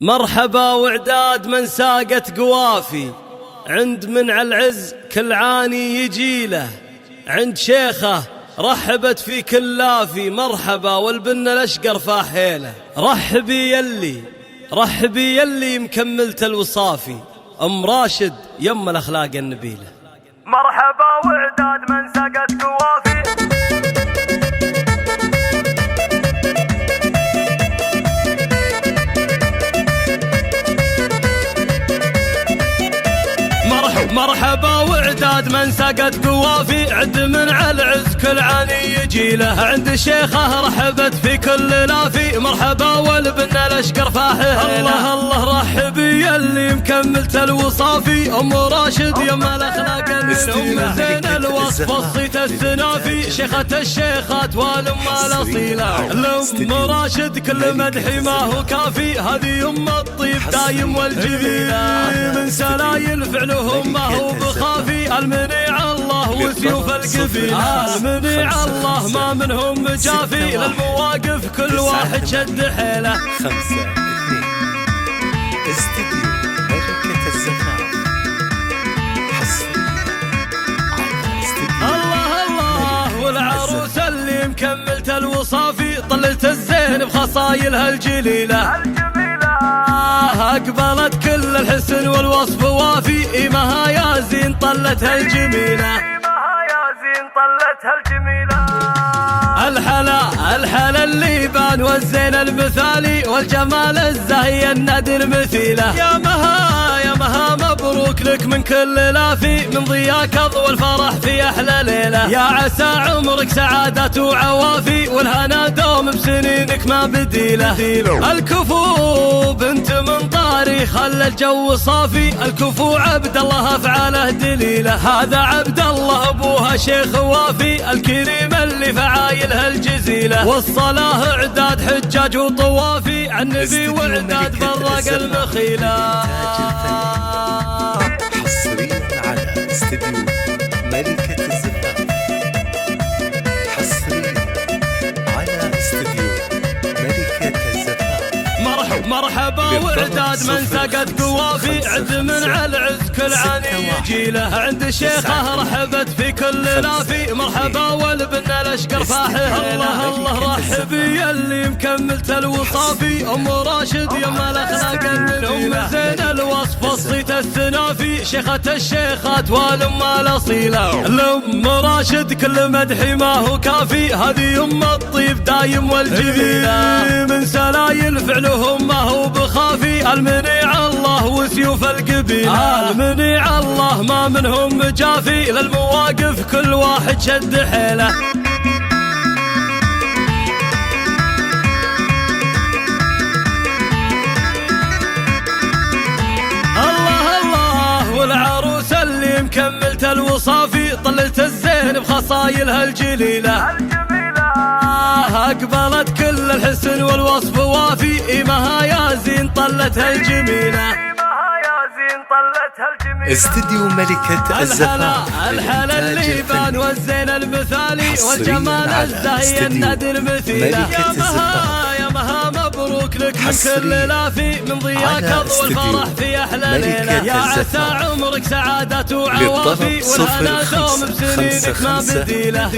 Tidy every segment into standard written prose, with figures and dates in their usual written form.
مرحبا وعداد من ساقت قوافي، عند منع العز كل عاني يجيله، عند شيخه رحبت في كلافي، مرحبا والبن الاشقر فاحيله. رحبي يلي مكملت الوصافي، ام راشد يم الاخلاق النبيله. مرحبا وعداد من ساقت قوافي، مرحبا وعداد من سقت قوافي، عند منع العز كل عاني يجيله، عند شيخه رحبت في كل لافي، مرحبا والبن الاشقر فاحيله. الله رحبي يلي مكملت الوصافي، ام راشد يم الاخلاق النبيله، زين الوصف الصيت السنافي، شيخة الشيخات والام الاصيله. الام راشد كل مدحي ما هو كافي، هذه ام الطيب دايم والجميله، من سلايل فعلهم ما هو بخافي، المنيع الله وسيوف القبيله، المنيع الله ما منهم مجافي، للمواقف كل واحد شد حيله. 5 2 استديو ملكة الزفاف، الله والعروس اللي مكملت الوصافي، طلت الزين بخصايلها الجليله، أقبلت كل الحسن والوصف وافي، إيمها يا زين طلتها الجميلة، الحلا الليبان والزين المثالي، والجمال الزاهي النادر مثيله. يا مها مبروك لك من كل لافي، من ضياك اضوى الفرح في احلى ليله، يا عسى عمرك سعادة وعوافي، والهنا دوم بسنينك ما بديله. الكفو بنت من طاري خلى الجو صافي، الكفو عبد الله افعاله دليله، هذا عبد الله ابوها شيخ وافي، الكريم اللي فعايلها الجزيله، والصلاه اعداد حجاج وطوافي، عن النبي واعداد برق المخيله. حصريا على استديو ملكة الزفاف، حصريا على استديو ملكة الزفاف. مرحبا وعداد من سقت قوافي، عند منع العز كل عاني يجيله، عند شيخه رحبت في كل لافي، مرحبا والبن الاشقر فاحيله. الله رحبي يلي مكملت الوصافي، ام راشد يم الاخلاق النبيله، زين الوصف الصيت السنافي، شيخة الشيخات والام الاصيله. الام راشد كل مدحي ما هو كافي، هذه ام الطيب دايم والجميله، من سلايل فعلهم ما هو بخافي، المنيع الله وسيوف القبيله، المنيع الله ما منهم مجافي، للمواقف كل واحد شد حيله. الله والعروس اللي مكملت الوصافي، طلت الزين بخصايلها الجليله، أقبلت كل الحسن والوصف وافي، إيمها يا زين طلتها الجميلة. استديو ملكة الزفاف، الحلا الليبان والزين المثالي، والجمال الزاهي النادر مثيله. يا مها مبروك لك من كل لافي، من ضياك اضوى الفرح في احلى ليله، يا عسى عمرك سعادة وعوافي، والهنا دوم بسنينك ما بديله.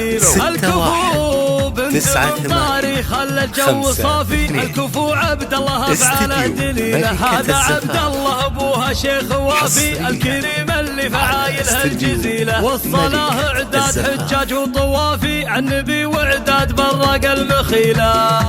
الكفو بنت من طاري خلى الجو صافي، الكفو عبد الله افعاله دليله، هذا عبد الله ابوها شيخ وافي، الكريم اللي فعايلها الجزيله، والصلاه اعداد حجاج وطوافي، عن النبي واعداد برق المخيله.